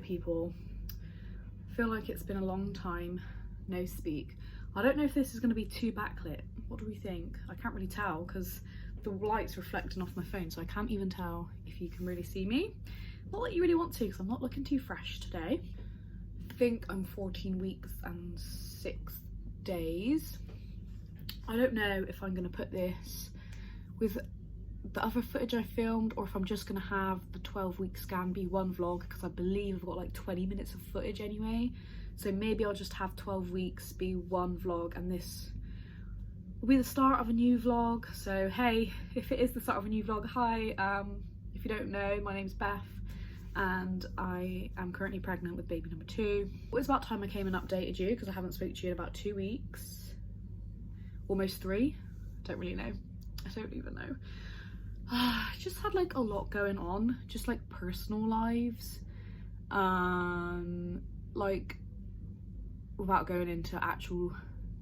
people. I feel like it's been a long time no speak. I don't know if this is going to be too backlit. What do we think? I can't really tell because the light's reflecting off my phone, so I can't even tell if you can really see me. Not that you really want to, because I'm not looking too fresh today. I think I'm 14 weeks and 6 days. I don't know if I'm going to put this with the other footage I filmed, or if I'm just going to have the 12-week scan be one vlog, because I believe I've got like 20 minutes of footage anyway. So maybe I'll just have 12 weeks be one vlog, and this will be the start of a new vlog. So hey, if it is the start of a new vlog, hi. If you don't know, my name's Beth and I am currently pregnant with baby number 2. It was about time I came and updated you, because I haven't spoken to you in about 2 weeks. Almost 3. Don't really know. I don't even know. Just had like a lot going on, just like personal lives. Like, without going into actual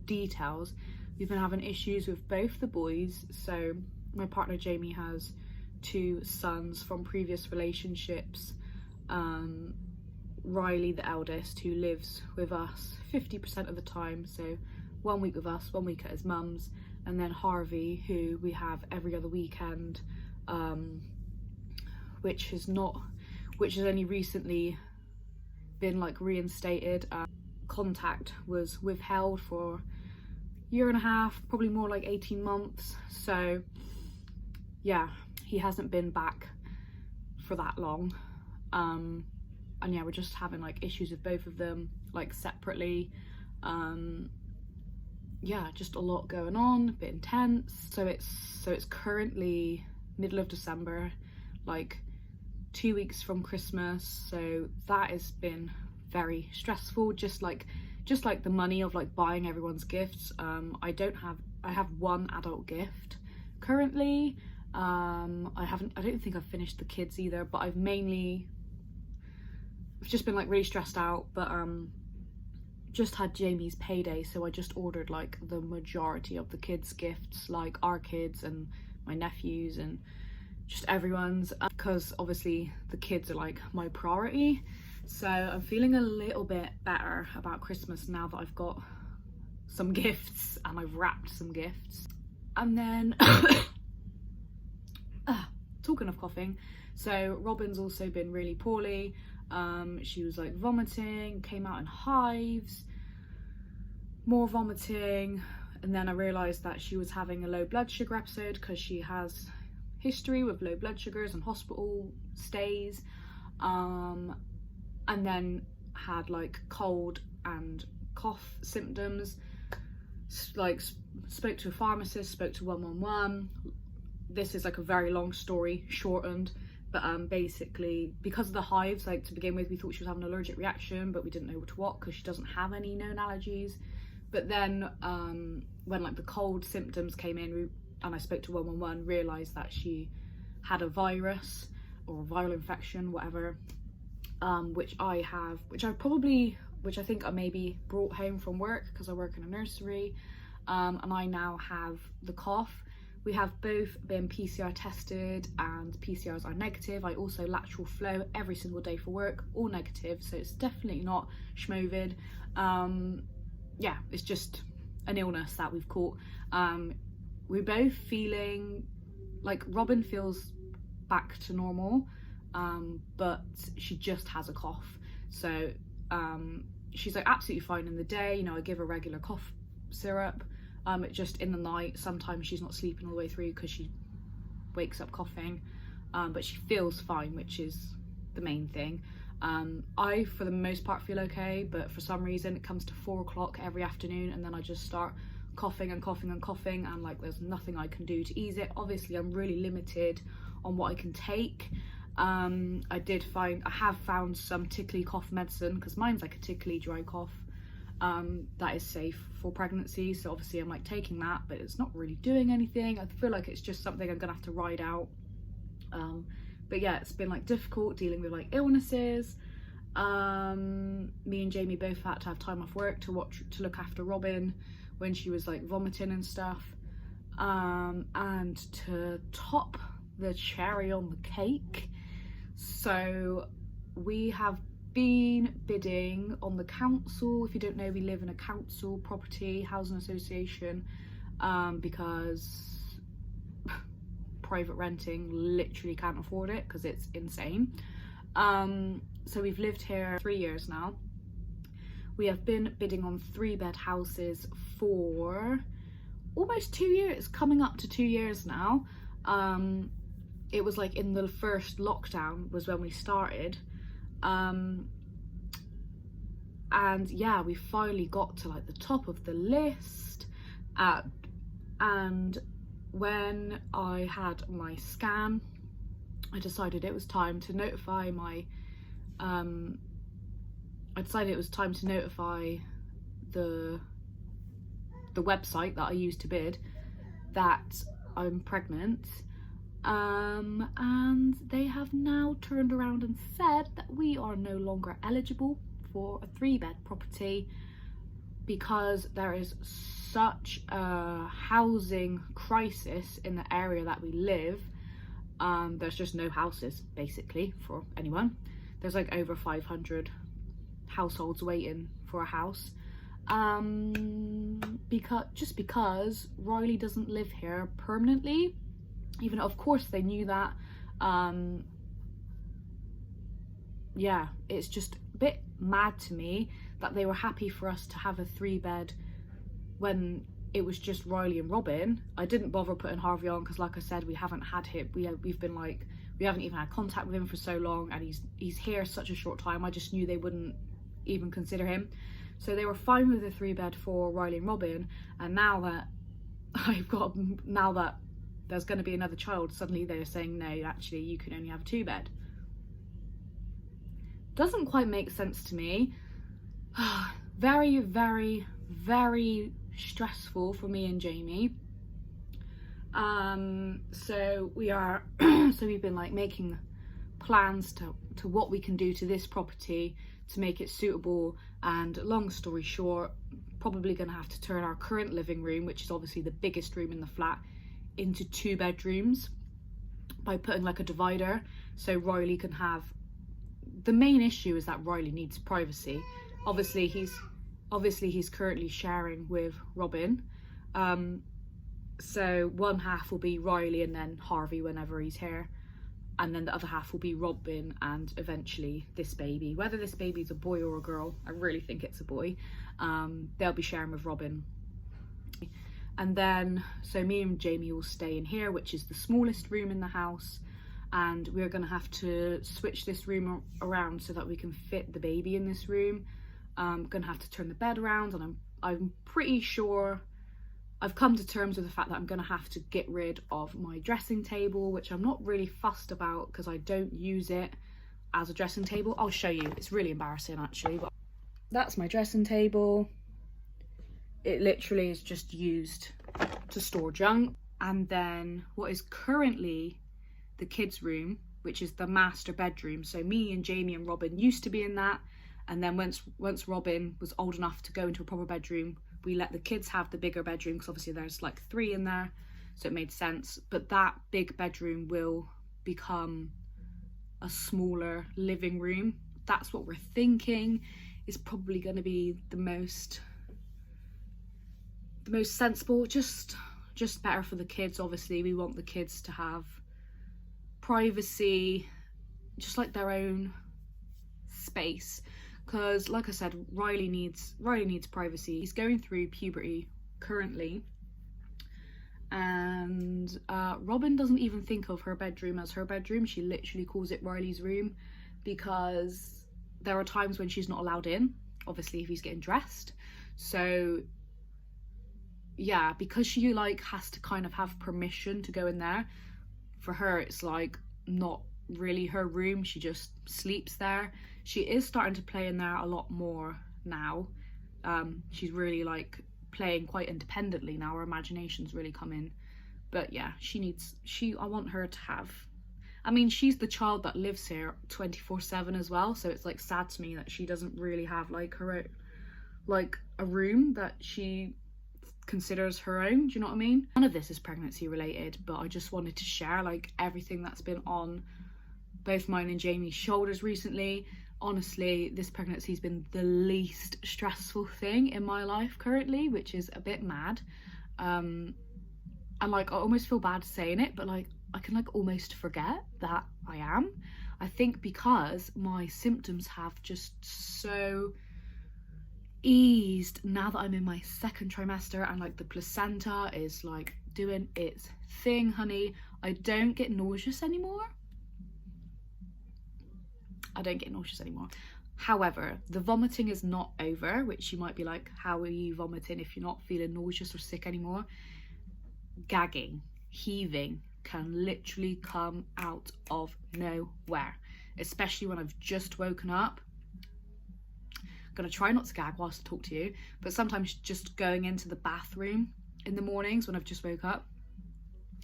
details, we've been having issues with both the boys. So my partner Jamie has 2 sons from previous relationships. Riley, the eldest, who lives with us 50% of the time, so 1 week with us, 1 week at his mum's, and then Harvey, who we have every other weekend, which has only recently been like reinstated. Contact was withheld for 1.5 years, probably more like 18 months. So yeah, he hasn't been back for that long. And yeah, we're just having like issues with both of them, like separately. Yeah, just a lot going on, a bit intense. So it's currently middle of December, like 2 weeks from Christmas. So that has been very stressful, just like the money of like buying everyone's gifts. I have 1 adult gift currently. I don't think I've finished the kids either, but I've just been like really stressed out. But just had Jamie's payday, so I just ordered like the majority of the kids' gifts, like our kids and my nephews and just everyone's, because obviously the kids are like my priority. So I'm feeling a little bit better about Christmas now that I've got some gifts and I've wrapped some gifts. And then talking of coughing, so Robin's also been really poorly. She was like vomiting, came out in hives, more vomiting, and then I realized that she was having a low blood sugar episode, because she has history with low blood sugars and hospital stays, and then had like cold and cough symptoms. Like spoke to a pharmacist, spoke to 111. This is like a very long story shortened, but basically because of the hives, like to begin with we thought she was having an allergic reaction, but we didn't know to what, because she doesn't have any known allergies. But then when like the cold symptoms came in, and I spoke to 111, realised that she had a virus or a viral infection, whatever, which I think I maybe brought home from work, because I work in a nursery, and I now have the cough. We have both been PCR tested and PCRs are negative. I also lateral flow every single day for work, all negative, so it's definitely not schmovid. Yeah, it's just an illness that we've caught. We're both feeling like Robin feels back to normal, but she just has a cough. So she's like absolutely fine in the day, you know, I give her regular cough syrup. Just in the night, sometimes she's not sleeping all the way through because she wakes up coughing, but she feels fine, which is the main thing. I, for the most part, feel okay, but for some reason it comes to 4 o'clock every afternoon and then I just start coughing and coughing and coughing, and like there's nothing I can do to ease it. Obviously I'm really limited on what I can take. I have found some tickly cough medicine, because mine's like a tickly dry cough, that is safe for pregnancy, so obviously I'm like taking that, but it's not really doing anything. I feel like it's just something I'm gonna have to ride out. But yeah, it's been like difficult dealing with like illnesses. Me and Jamie both had to have time off work to look after Robin when she was like vomiting and stuff. And to top the cherry on the cake, so we have been bidding on the council. If you don't know, we live in a council property housing association, because private renting literally can't afford it because it's insane. So we've lived here 3 years now. We have been bidding on 3-bed houses for almost 2 years, coming up to 2 years now. It was like in the first lockdown was when we started. And yeah, we finally got to like the top of the list. And when I had my scan, I decided it was time to notify my the website that I used to bid that I'm pregnant, and they have now turned around and said that we are no longer eligible for a 3-bed property because there is such a housing crisis in the area that we live. There's just no houses basically for anyone. There's like over 500 households waiting for a house, because Riley doesn't live here permanently, even though of course they knew that. Yeah, it's just a bit mad to me that they were happy for us to have a 3-bed when it was just Riley and Robin. I didn't bother putting Harvey on because, like I said, we haven't had him. We haven't even had contact with him for so long, and he's here such a short time. I just knew they wouldn't even consider him. So they were fine with a 3-bed for Riley and Robin, and now that there's going to be another child, suddenly they're saying no, actually you can only have a 2-bed. Doesn't quite make sense to me. Very, very, very stressful for me and Jamie. So we've been like making plans to what we can do to this property to make it suitable, and long story short, probably gonna have to turn our current living room, which is obviously the biggest room in the flat, into 2 bedrooms by putting like a divider so Riley can have. The main issue is that Riley needs privacy. Obviously he's currently sharing with Robin, so one half will be Riley and then Harvey whenever he's here, and then the other half will be Robin and eventually this baby. Whether this baby's a boy or a girl, I really think it's a boy. They'll be sharing with Robin. And then, so me and Jamie will stay in here, which is the smallest room in the house, and we're gonna have to switch this room around so that we can fit the baby in this room. I'm gonna have to turn the bed around, and I'm pretty sure I've come to terms with the fact that I'm gonna have to get rid of my dressing table, which I'm not really fussed about because I don't use it as a dressing table. I'll show you, it's really embarrassing actually, but that's my dressing table. It literally is just used to store junk. And then what is currently the kids' room, which is the master bedroom. So me and Jamie and Robin used to be in that, and then once Robin was old enough to go into a proper bedroom, we let the kids have the bigger bedroom because obviously there's like 3 in there, so it made sense. But that big bedroom will become a smaller living room. That's what we're thinking is probably going to be the most sensible, just better for the kids. Obviously we want the kids to have privacy, just like their own space, because like I said, Riley needs privacy. He's going through puberty currently, and Robin doesn't even think of her bedroom as her bedroom. She literally calls it Riley's room, because there are times when she's not allowed in, obviously if he's getting dressed. So yeah, because she like has to kind of have permission to go in there, for her it's like not really her room. She just sleeps there. She is starting to play in there a lot more now. She's really like playing quite independently now. Her imagination's really come in. But yeah, I want her to have, I mean, she's the child that lives here 24/7 as well, so it's like sad to me that she doesn't really have like her own, like a room that she considers her own. Do you know what I mean? None of this is pregnancy related, but I just wanted to share like everything that's been on both mine and Jamie's shoulders recently. honestly, this pregnancy has been the least stressful thing in my life currently, which is a bit mad. And like, I almost feel bad saying it, but like, I can like almost forget that I am. I think because my symptoms have just so eased now that I'm in my second trimester, and like the placenta is like doing its thing, honey. I don't get nauseous anymore. However, the vomiting is not over, which you might be like, how are you vomiting if you're not feeling nauseous or sick anymore? Gagging, heaving can literally come out of nowhere, especially when I've just woken up. I'm gonna try not to gag whilst I talk to you, but sometimes just going into the bathroom in the mornings when I've just woke up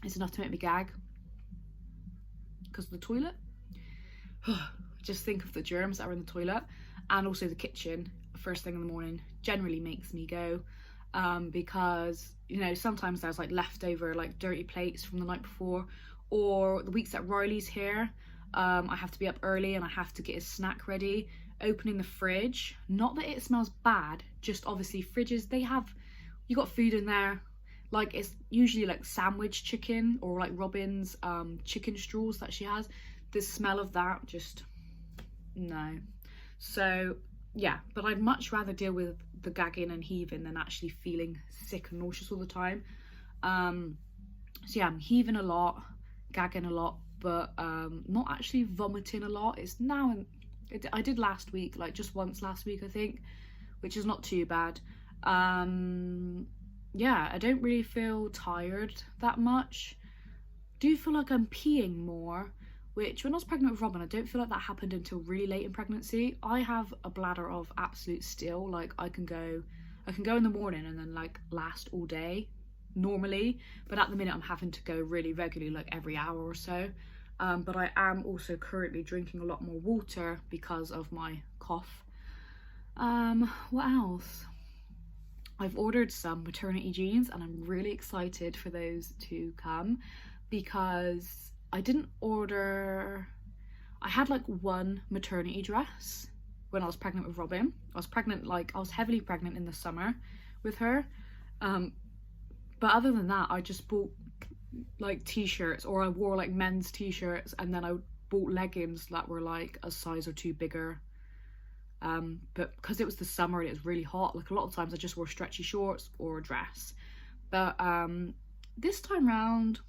is enough to make me gag because of the toilet. Just think of the germs that are in the toilet, and also the kitchen first thing in the morning generally makes me go, because, you know, sometimes there's like leftover like dirty plates from the night before, or the weeks that Riley's here, I have to be up early and I have to get his snack ready. Opening the fridge, not that it smells bad, just obviously fridges, you got food in there, like it's usually like sandwich chicken or like Robin's chicken straws that she has. The smell of that, just no. So yeah, but I'd much rather deal with the gagging and heaving than actually feeling sick and nauseous all the time. So yeah, I'm heaving a lot, gagging a lot, but not actually vomiting a lot. It's now, I did last week, like just once last week I think, which is not too bad. Yeah, I don't really feel tired that much. Do feel like I'm peeing more, which when I was pregnant with Robin, I don't feel like that happened until really late in pregnancy. I have a bladder of absolute steel. Like I can go in the morning and then like last all day normally, but at the minute I'm having to go really regularly, like every hour or so. But I am also currently drinking a lot more water because of my cough. What else? I've ordered some maternity jeans and I'm really excited for those to come, because I didn't order, I had like one maternity dress when I was pregnant with Robin. I was heavily pregnant in the summer with her. But other than that, I just bought like t-shirts, or I wore like men's t-shirts, and then I bought leggings that were like a size or two bigger. But because it was the summer and it was really hot, like a lot of times I just wore stretchy shorts or a dress. But this time round,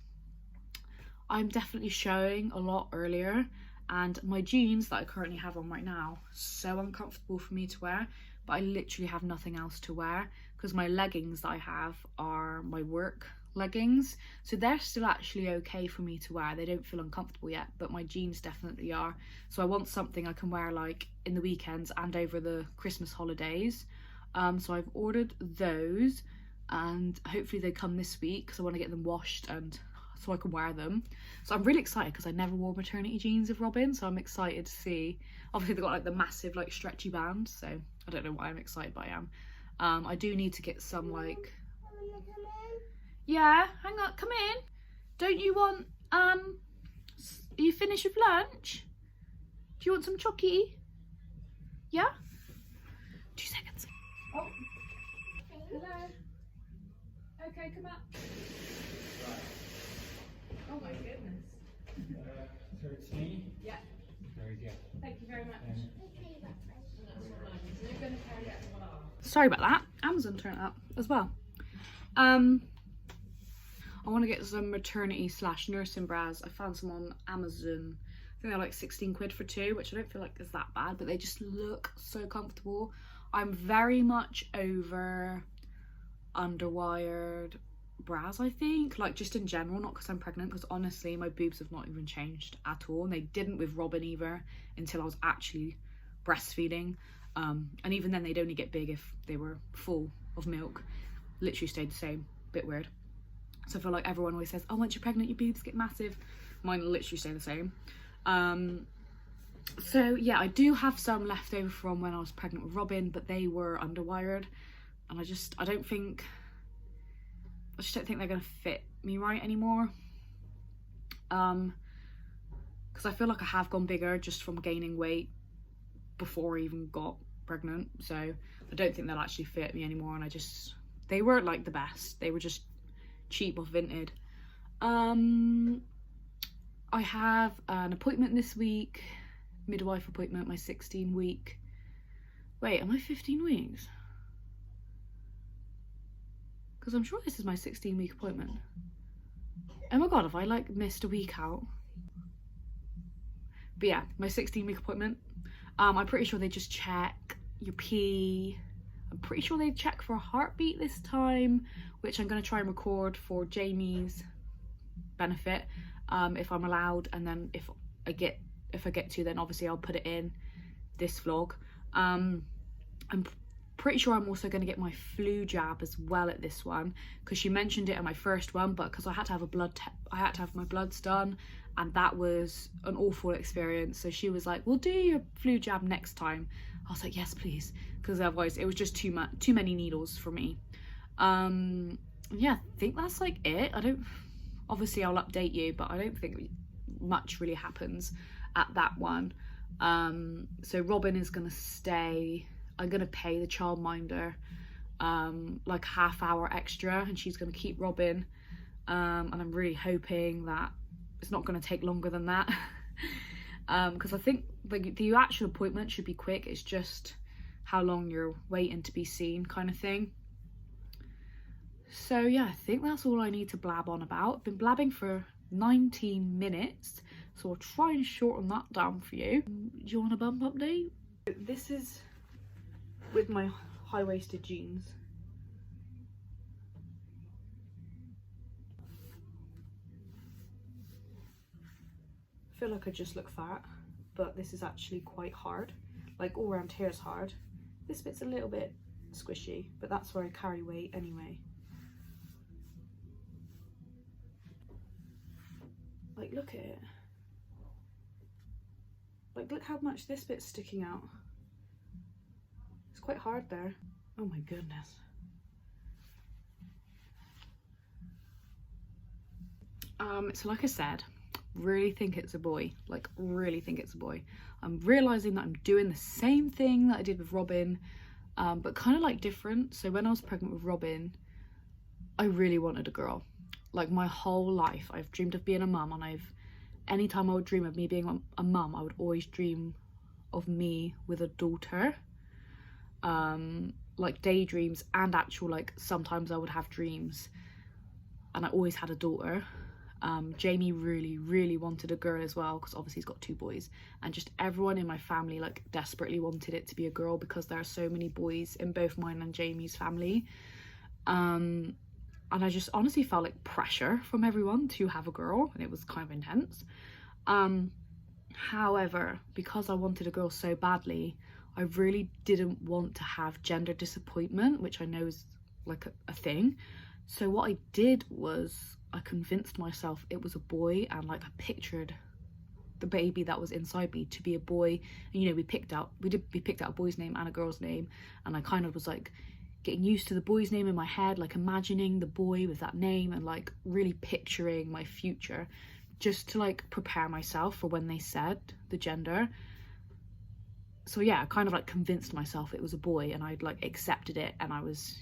I'm definitely showing a lot earlier, and my jeans that I currently have on right now, so uncomfortable for me to wear, but I literally have nothing else to wear because my leggings that I have are my work leggings, so they're still actually okay for me to wear. They don't feel uncomfortable yet, but my jeans definitely are. So I want something I can wear like in the weekends and over the Christmas holidays. So I've ordered those and hopefully they come this week because I want to get them washed and so I can wear them. So I'm really excited because I never wore maternity jeans with Robin, so I'm excited to see. Obviously they've got like the massive like stretchy band, so I don't know why I'm excited, but I am. I do need to get some like, yeah, hang on, come in. Don't you want, are you finished with lunch? Do you want some chocky? Yeah? 2 seconds. Oh, hello. Okay, come out. Oh my goodness. 13? Yeah. Very good. Thank you very much. Sorry about that. Amazon turned up as well. I want to get some maternity / nursing bras. I found some on Amazon. I think they're like 16 quid for 2, which I don't feel like is that bad, but they just look so comfortable. I'm very much over underwired bras, I think, like just in general, not because I'm pregnant, because honestly my boobs have not even changed at all, and they didn't with Robin either until I was actually breastfeeding. And even then they'd only get big if they were full of milk. Literally stayed the same. Bit weird. So I feel like everyone always says, oh, once you're pregnant your boobs get massive. Mine literally stay the same. So yeah, I do have some left over from when I was pregnant with Robin, but they were underwired, and I just don't think they're gonna fit me right anymore. Because I feel like I have gone bigger just from gaining weight before I even got pregnant, so I don't think they'll actually fit me anymore, and they weren't like the best, they were just cheap or vinted. I have an appointment this week, midwife appointment, my 16-week. Wait, am I 15 weeks? Because I'm sure this is my 16-week appointment. Oh my god, have I like missed a week out? But yeah, my 16-week appointment. I'm pretty sure they just check your pee. I'm pretty sure they check for a heartbeat this time, which I'm going to try and record for Jamie's benefit, if I'm allowed, and then if I get to, then obviously I'll put it in this vlog. I'm pretty sure I'm also going to get my flu jab as well at this one, because she mentioned it at my first one, but because I had to have my bloods done, and that was an awful experience. So she was like, we'll do your flu jab next time. I was like, yes please, because otherwise it was just too many needles for me. Yeah, I think that's like it. Obviously I'll update you, but I don't think much really happens at that one. So Robin is gonna stay. I'm gonna pay the childminder like ½ hour extra, and she's gonna keep Robin, and I'm really hoping that it's not gonna take longer than that, because I think the actual appointment should be quick. It's just how long you're waiting to be seen kind of thing. So yeah, I think that's all I need to blab on about. I've been blabbing for 19 minutes, so I'll try and shorten that down for you. Do you want a bump update? This is with my high-waisted jeans. I feel like I just look fat, but this is actually quite hard. Like all around here is hard. This bit's a little bit squishy, but that's where I carry weight anyway. Like look at it. Like look how much this bit's sticking out. It's quite hard there. Oh my goodness. So like I said, really think it's a boy. Like really think it's a boy. I'm realizing that I'm doing the same thing that I did with Robin, but kind of like different. So when I was pregnant with Robin, I really wanted a girl. Like my whole life I've dreamed of being a mum, and anytime I would dream of me being a mum, I would always dream of me with a daughter. Like daydreams and actual, like sometimes I would have dreams, and I always had a daughter. Jamie really wanted a girl as well, because obviously he's got 2 boys, and just everyone in my family like desperately wanted it to be a girl, because there are so many boys in both mine and Jamie's family. And I just honestly felt like pressure from everyone to have a girl, and it was kind of intense. However, because I wanted a girl so badly, I really didn't want to have gender disappointment, which I know is like a thing. So what I did was I convinced myself it was a boy, and like I pictured the baby that was inside me to be a boy. And you know, we picked out a boy's name and a girl's name, and I kind of was like getting used to the boy's name in my head, like imagining the boy with that name, and like really picturing my future, just to like prepare myself for when they said the gender. So yeah, I kind of like convinced myself it was a boy, and I'd like accepted it, and I was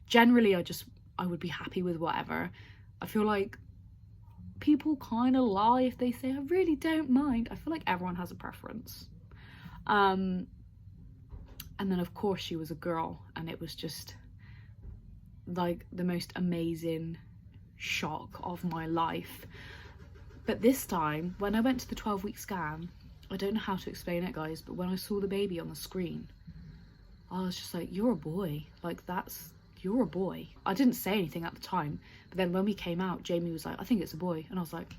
generally I would be happy with whatever. I feel like people kind of lie if they say I really don't mind. I feel like everyone has a preference. And then of course she was a girl, and it was just like the most amazing shock of my life. But this time when I went to the 12-week scan, I don't know how to explain it guys, but when I saw the baby on the screen, I was just like, you're a boy. Like you're a boy. I didn't say anything at the time, but then when we came out, Jamie was like, I think it's a boy. And I was like,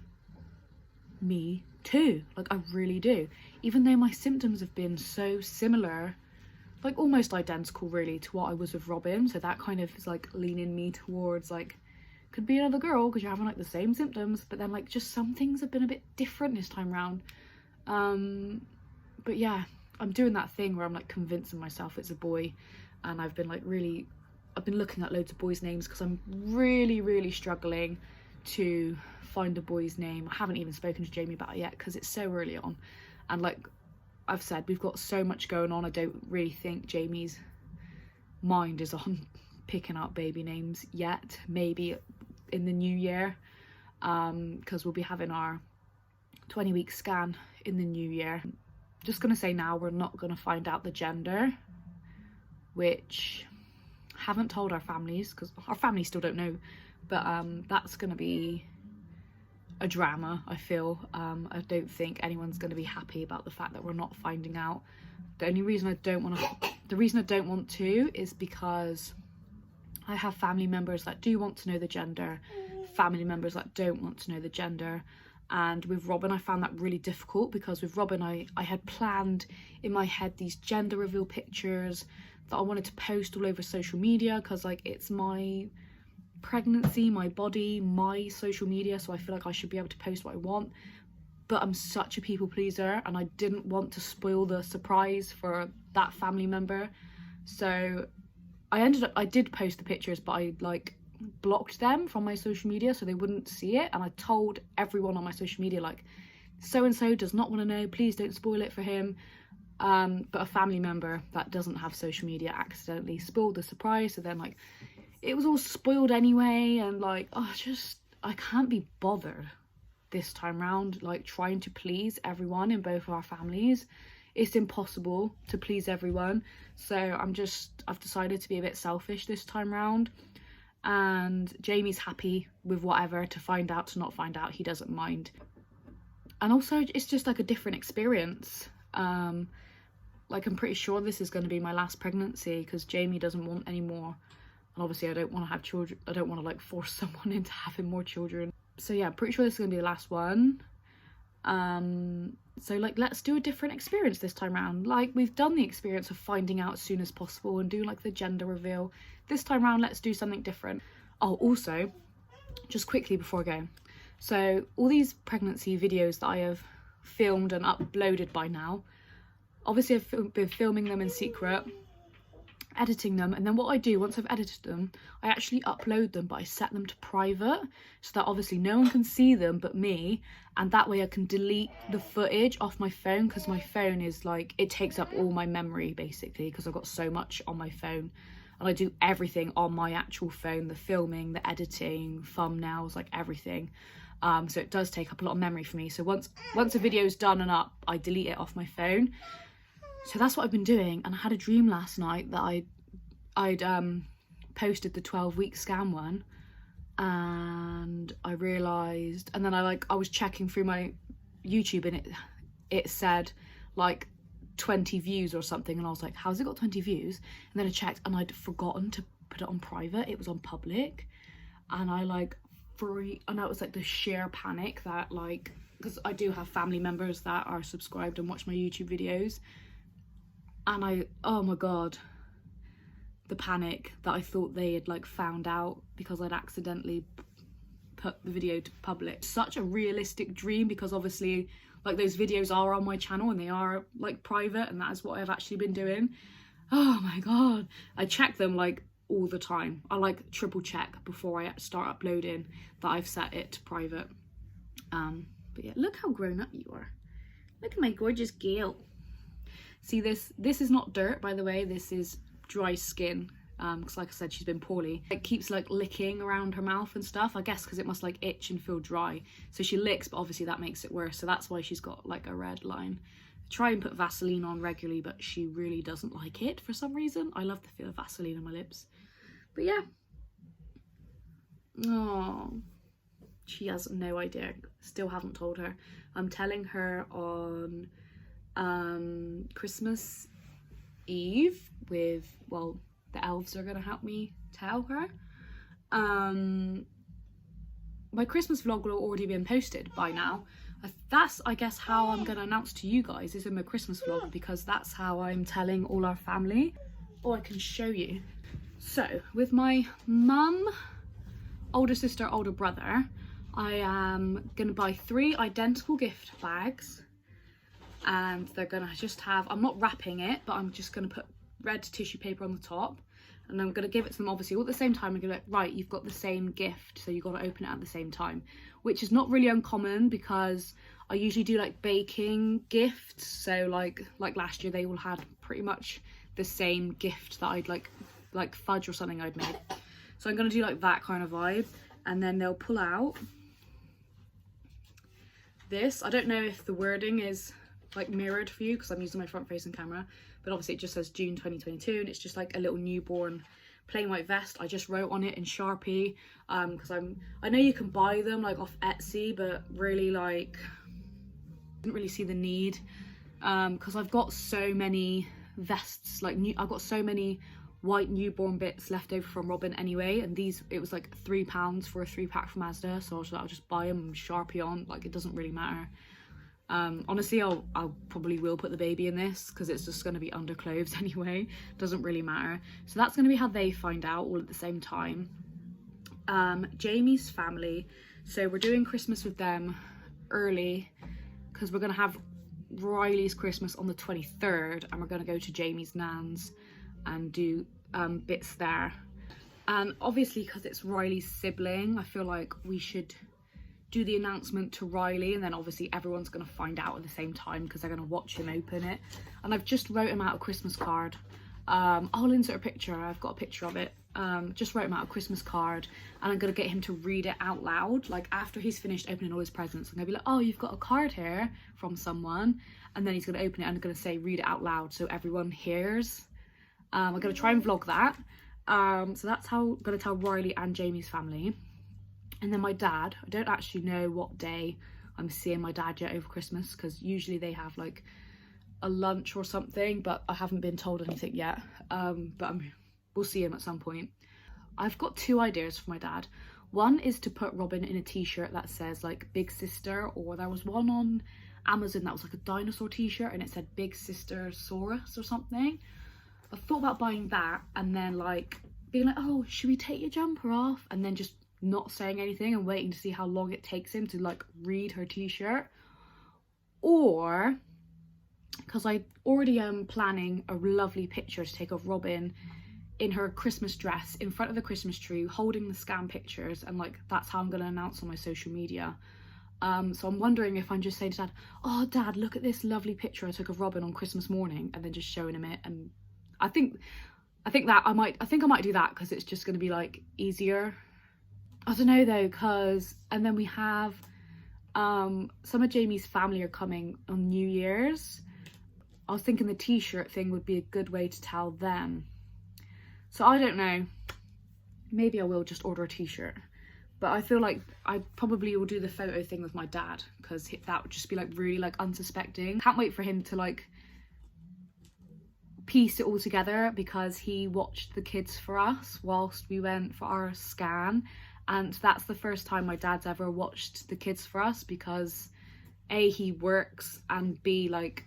me too. Like I really do. Even though my symptoms have been so similar, like almost identical really to what I was with Robin. So that kind of is like leaning me towards like, could be another girl because you're having like the same symptoms, but then like just some things have been a bit different this time round. But yeah, I'm doing that thing where I'm like convincing myself it's a boy, and I've been looking at loads of boys' names because I'm really struggling to find a boy's name. I haven't even spoken to Jamie about it yet because it's so early on, and like I've said, we've got so much going on. I don't really think Jamie's mind is on picking up baby names yet. Maybe in the new year, because we'll be having our 20-week scan in the new year. Just gonna say now, we're not gonna find out the gender, which haven't told our families, because our families still don't know, but that's gonna be a drama, I feel. I don't think anyone's gonna be happy about the fact that we're not finding out. The only reason I don't want to is because I have family members that do want to know the gender, family members that don't want to know the gender. And with Robin, I found that really difficult, because with Robin, I had planned in my head these gender reveal pictures that I wanted to post all over social media, because like it's my pregnancy, my body, my social media, so I feel like I should be able to post what I want. But I'm such a people pleaser, and I didn't want to spoil the surprise for that family member. So I did post the pictures, but I like blocked them from my social media so they wouldn't see it. And I told everyone on my social media, like, so and so does not want to know, please don't spoil it for him. But a family member that doesn't have social media accidentally spoiled the surprise, so then like it was all spoiled anyway. And like, I can't be bothered this time round, like trying to please everyone in both of our families. It's impossible to please everyone, so I've decided to be a bit selfish this time round. And Jamie's happy with whatever, to find out, to not find out, he doesn't mind. And also it's just like a different experience. Like I'm pretty sure this is going to be my last pregnancy, because Jamie doesn't want any more, and obviously I don't want to have children. I don't want to like force someone into having more children. So yeah, I'm pretty sure this is going to be the last one. So like, let's do a different experience this time around. Like, we've done the experience of finding out as soon as possible and do like the gender reveal. This time around, let's do something different. Oh, also, just quickly before I go, so all these pregnancy videos that I have filmed and uploaded by now, obviously I've been filming them in secret, editing them, and then what I do once I've edited them, I actually upload them, but I set them to private so that obviously no one can see them but me, and that way I can delete the footage off my phone, because my phone is like, it takes up all my memory basically, because I've got so much on my phone, and I do everything on my actual phone, the filming, the editing, thumbnails, like everything. So it does take up a lot of memory for me. So once a video is done and up, I delete it off my phone. So that's what I've been doing. And I had a dream last night that I'd posted the 12-week scan one, and I realised, and then I was checking through my YouTube, and it said like 20 views or something, and I was like, how's it got 20 views? And then I checked, and I'd forgotten to put it on private. It was on public, and I like and that was like the sheer panic that, like, because I do have family members that are subscribed and watch my YouTube videos, and oh my god, the panic that I thought they had like found out because I'd accidentally put the video to public. Such a realistic dream, because obviously like those videos are on my channel and they are like private, and that is what I've actually been doing. Oh my god, I check them like all the time. I like triple check before I start uploading that I've set it to private. But yeah, look how grown up you are. Look at my gorgeous girl. See, this is not dirt, by the way. This is dry skin, because like I said, she's been poorly. It keeps like licking around her mouth and stuff, I guess because it must like itch and feel dry, so she licks, but obviously that makes it worse, so that's why she's got like a red line. I try and put Vaseline on regularly, but she really doesn't like it for some reason. I love the feel of Vaseline on my lips. But yeah, oh, she has no idea. Still haven't told her. I'm telling her on Christmas Eve with, well, the elves are gonna help me tell her. My Christmas vlog will have already been posted by now. That's, I guess, how I'm gonna announce to you guys, is in my Christmas vlog, because that's how I'm telling all our family. Or I can show you. So with my mum, older sister, older brother, I am gonna buy 3 identical gift bags, and they're gonna just have, I'm not wrapping it, but I'm just gonna put red tissue paper on the top, and I'm going to give it to them obviously all at the same time. I'm going to be like, right, you've got the same gift, so you've got to open it at the same time, which is not really uncommon because I usually do like baking gifts. So like last year they all had pretty much the same gift that I'd like fudge or something I'd made. So I'm going to do like that kind of vibe, and then they'll pull out this. I don't know if the wording is like mirrored for you because I'm using my front facing camera, but obviously it just says June 2022, and it's just like a little newborn plain white vest. I just wrote on it in Sharpie because I know you can buy them like off Etsy, but really like I didn't really see the need because I've got so many vests, like I've got so many white newborn bits left over from Robin anyway, and these, it was like £3 for a 3-pack from Asda, so I was like, I'll just buy them and Sharpie on, like it doesn't really matter. Honestly, I'll probably will put the baby in this because it's just going to be underclothes anyway, doesn't really matter. So that's going to be how they find out all at the same time. Jamie's family, so we're doing Christmas with them early because we're going to have Riley's Christmas on the 23rd, and we're going to go to Jamie's nan's and do bits there. And obviously because it's Riley's sibling, I feel like we should do the announcement to Riley, and then obviously everyone's going to find out at the same time because they're going to watch him open it. And I've just wrote him out a Christmas card. I'll insert a picture, I've got a picture of it. Just wrote him out a Christmas card, and I'm going to get him to read it out loud. Like after he's finished opening all his presents, I'm going to be like, oh, you've got a card here from someone, and then he's going to open it and I'm going to say read it out loud so everyone hears. I'm going to try and vlog that. So that's how I'm going to tell Riley and Jamie's family. And then my dad, I don't actually know what day I'm seeing my dad yet over Christmas because usually they have like a lunch or something, but I haven't been told anything yet. But we'll see him at some point. I've got 2 ideas for my dad. One is to put Robin in a t-shirt that says like Big Sister, or there was one on Amazon that was like a dinosaur t-shirt and it said Big Sister Saurus or something. I thought about buying that and then like being like, oh, should we take your jumper off? And then just not saying anything and waiting to see how long it takes him to like read her t-shirt. Or, because I already am planning a lovely picture to take of Robin in her Christmas dress in front of the Christmas tree holding the scan pictures, and like that's how I'm going to announce on my social media. So I'm wondering if I'm just saying to Dad, oh Dad, look at this lovely picture I took of Robin on Christmas morning, and then just showing him it. And I think I might do that because it's just going to be like easier. I don't know though, because and then we have some of Jamie's family are coming on New Year's. I was thinking the t-shirt thing would be a good way to tell them. So I don't know, maybe I will just order a t-shirt, but I feel like I probably will do the photo thing with my dad because that would just be like really like unsuspecting. Can't wait for him to like piece it all together because he watched the kids for us whilst we went for our scan, and that's the first time my dad's ever watched the kids for us because A, he works, and B, like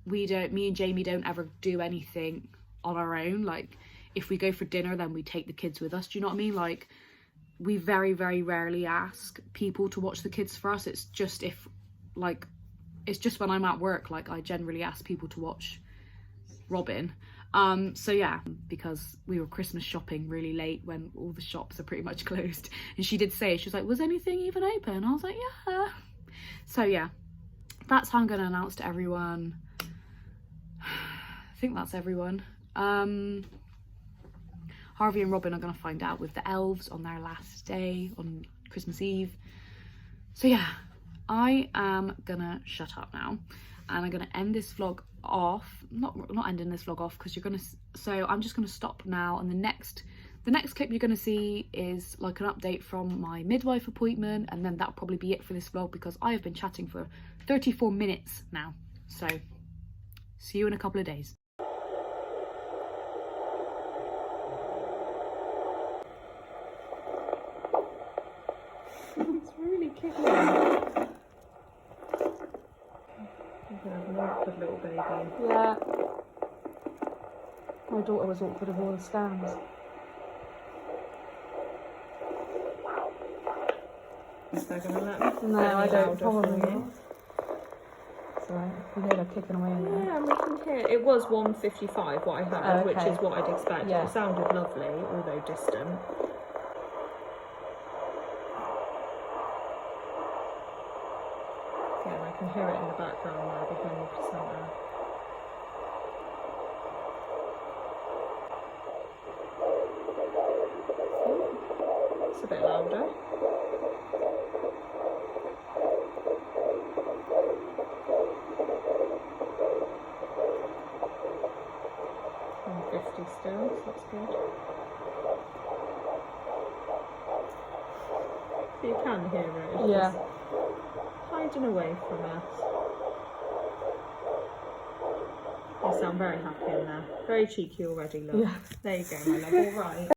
me and Jamie don't ever do anything on our own. Like if we go for dinner then we take the kids with us, do you know what I mean? Like we very, very rarely ask people to watch the kids for us. It's just if like it's just when I'm at work, like I generally ask people to watch Robin. So yeah, because we were Christmas shopping really late when all the shops are pretty much closed, and she did say, she was like, was anything even open? I was like, yeah. So yeah, that's how I'm going to announce to everyone. I think that's everyone. Harvey and Robin are going to find out with the elves on their last day on Christmas Eve. So yeah, I am gonna shut up now and I'm gonna end this vlog off. Not ending this vlog off because so I'm just gonna stop now, and the next clip you're gonna see is like an update from my midwife appointment, and then that'll probably be it for this vlog because I have been chatting for 34 minutes now. So see you in a couple of days. It's really cute. Awkward little baby. Yeah. My daughter was awkward of all the scans. Is that gonna let me? No, I don't. Probably not. So we hear her kicking away in there. Yeah, and we can hear, it was 155 what I heard, which is what I'd expect. Yeah. It sounded lovely, although distant. Yeah, and I can hear it in the background there behind the placenta. It's a bit louder. Still, so that's good. So you can hear it. It's just hiding away from us. You sound very happy in there. Very cheeky already, love. Yeah. There you go, my love. All right.